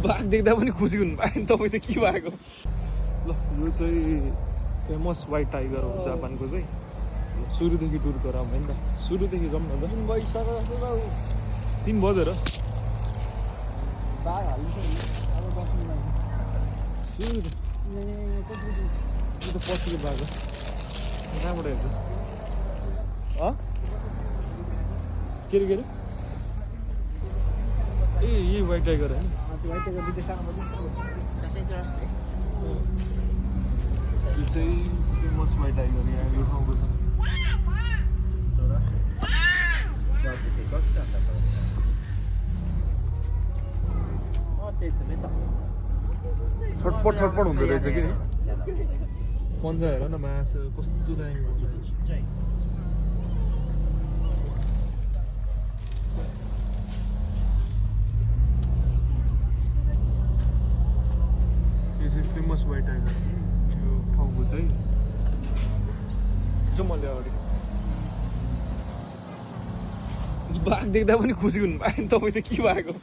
बाघ देख्दा पनि खुसी हुनु भयो नि तपाईँ त के भएको ल यो चाहिँ फेमस व्हाइट टाइगर हो जापानको चाहिँ सुरुदेखि टुर गराउँ होइन त सुरुदेखि जाउँ न त 3 बजेर सुरु त पछिको बाघ कहाँबाट हेर्छ के अरे ए यही व्हाइट टाइगर होइन यो चाहिँ फेमस व्हाइट टाइगर यहाँ यो ठाउँको छ छटपट हुँदो रहेछ कि पन्जा हेर न मासु कस्तो दामी हुन्छ यो चाहिँ फेमस व्हाइट टाइगर यो ठाउँको चाहिँ मैले अगाडि बाघ देख्दा पनि खुसी हुनु भयो नि तपाईँ त के भएको